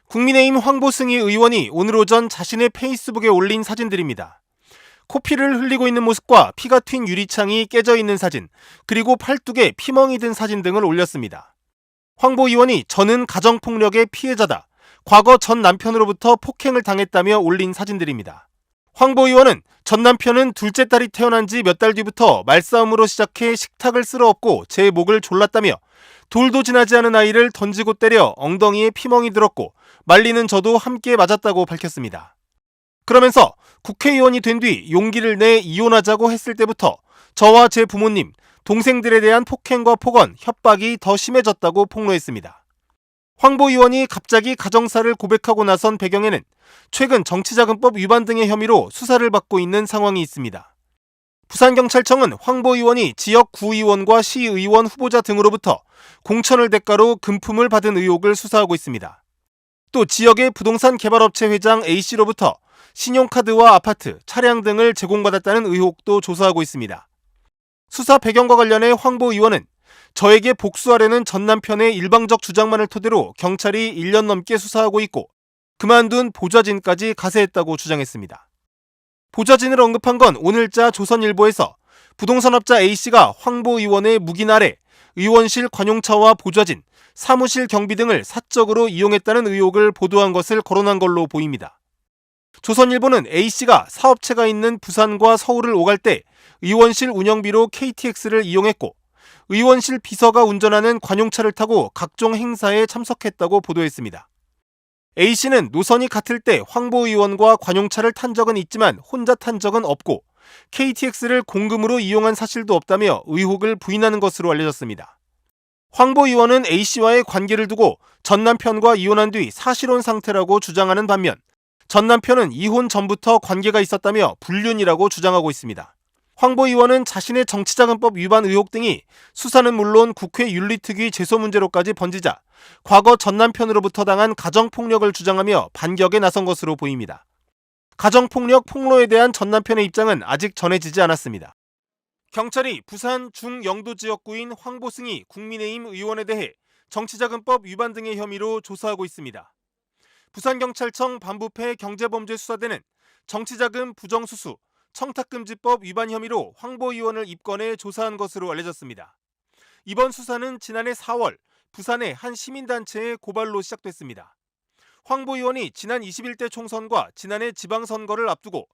국민의힘 황보승희 의원이 오늘 오전 자신의 페이스북에 올린 사진들입니다. 코피를 흘리고 있는 모습과 피가 튄 유리창이 깨져 있는 사진, 그리고 팔뚝에 피멍이 든 사진 등을 올렸습니다. 황보 의원이 저는 가정폭력의 피해자다. 과거 전 남편으로부터 폭행을 당했다며 올린 사진들입니다. 황보 의원은 전 남편은 둘째 딸이 태어난 지 몇 달 뒤부터 말싸움으로 시작해 식탁을 쓸어엎고 제 목을 졸랐다며 돌도 지나지 않은 아이를 던지고 때려 엉덩이에 피멍이 들었고 말리는 저도 함께 맞았다고 밝혔습니다. 그러면서 국회의원이 된 뒤 용기를 내 이혼하자고 했을 때부터 저와 제 부모님, 동생들에 대한 폭행과 폭언, 협박이 더 심해졌다고 폭로했습니다. 황보 의원이 갑자기 가정사를 고백하고 나선 배경에는 최근 정치자금법 위반 등의 혐의로 수사를 받고 있는 상황이 있습니다. 부산경찰청은 황보 의원이 지역 구의원과 시의원 후보자 등으로부터 공천을 대가로 금품을 받은 의혹을 수사하고 있습니다. 또 지역의 부동산 개발업체 회장 A씨로부터 신용카드와 아파트, 차량 등을 제공받았다는 의혹도 조사하고 있습니다. 수사 배경과 관련해 황보 의원은 저에게 복수하려는 전 남편의 일방적 주장만을 토대로 경찰이 1년 넘게 수사하고 있고 그만둔 보좌진까지 가세했다고 주장했습니다. 보좌진을 언급한 건 오늘자 조선일보에서 부동산업자 A씨가 황보 의원의 묵인 아래 의원실 관용차와 보좌진, 사무실 경비 등을 사적으로 이용했다는 의혹을 보도한 것을 거론한 걸로 보입니다. 조선일보는 A씨가 사업체가 있는 부산과 서울을 오갈 때 의원실 운영비로 KTX를 이용했고 의원실 비서가 운전하는 관용차를 타고 각종 행사에 참석했다고 보도했습니다. A씨는 노선이 같을 때 황보 의원과 관용차를 탄 적은 있지만 혼자 탄 적은 없고 KTX를 공금으로 이용한 사실도 없다며 의혹을 부인하는 것으로 알려졌습니다. 황보 의원은 A씨와의 관계를 두고 전 남편과 이혼한 뒤 사실혼 상태라고 주장하는 반면 전 남편은 이혼 전부터 관계가 있었다며 불륜이라고 주장하고 있습니다. 황보 의원은 자신의 정치자금법 위반 의혹 등이 수사는 물론 국회 윤리특위 제소 문제로까지 번지자 과거 전 남편으로부터 당한 가정폭력을 주장하며 반격에 나선 것으로 보입니다. 가정폭력 폭로에 대한 전 남편의 입장은 아직 전해지지 않았습니다. 경찰이 부산 중영도 지역구인 황보승희 국민의힘 의원에 대해 정치자금법 위반 등의 혐의로 조사하고 있습니다. 부산경찰청 반부패 경제범죄수사대는 정치자금 부정수수, 청탁금지법 위반 혐의로 황보 의원을 입건해 조사한 것으로 알려졌습니다. 이번 수사는 지난해 4월 부산의 한 시민단체의 고발로 시작됐습니다. 황보 의원이 지난 21대 총선과 지난해 지방선거를 앞두고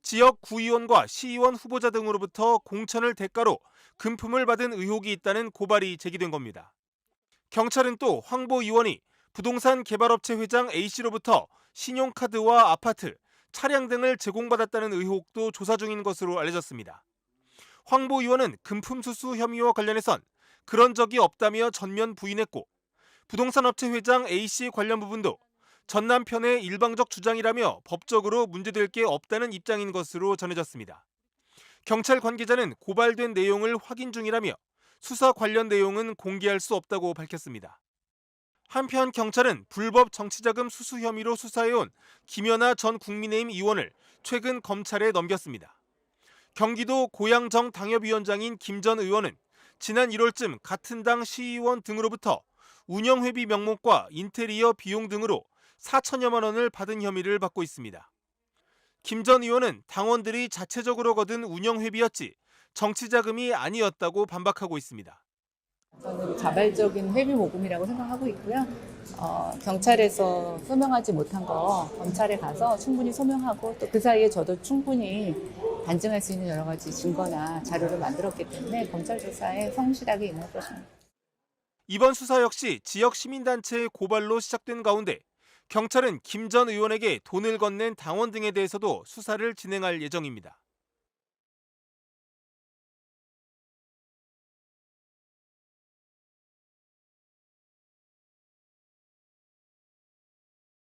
지역 구의원과 시의원 후보자 등으로부터 공천을 대가로 금품을 받은 의혹이 있다는 고발이 제기된 겁니다. 경찰은 또 황보 의원이 부동산 개발업체 회장 A씨로부터 신용카드와 아파트, 차량 등을 제공받았다는 의혹도 조사 중인 것으로 알려졌습니다. 황보 의원은 금품 수수 혐의와 관련해선 그런 적이 없다며 전면 부인했고 부동산업체 회장 A씨 관련 부분도 전 남편의 일방적 주장이라며 법적으로 문제될 게 없다는 입장인 것으로 전해졌습니다. 경찰 관계자는 고발된 내용을 확인 중이라며 수사 관련 내용은 공개할 수 없다고 밝혔습니다. 한편 경찰은 불법 정치자금 수수 혐의로 수사해온 김연아 전 국민의힘 의원을 최근 검찰에 넘겼습니다. 경기도 고양정 당협위원장인 김 전 의원은 지난 1월쯤 같은 당 시의원 등으로부터 운영회비 명목과 인테리어 비용 등으로 4천여만 원을 받은 혐의를 받고 있습니다. 김 전 의원은 당원들이 자체적으로 거둔 운영회비였지 정치자금이 아니었다고 반박하고 있습니다. 저는 자발적인 회비 모금이라고 생각하고 있고요. 경찰에서 소명하지 못한 거 검찰에 가서 충분히 소명하고 또 그 사이에 저도 충분히 반증할 수 있는 여러 가지 증거나 자료를 만들었기 때문에 검찰 조사에 성실하게 임할 것입니다. 이번 수사 역시 지역 시민단체의 고발로 시작된 가운데 경찰은 김 전 의원에게 돈을 건넨 당원 등에 대해서도 수사를 진행할 예정입니다.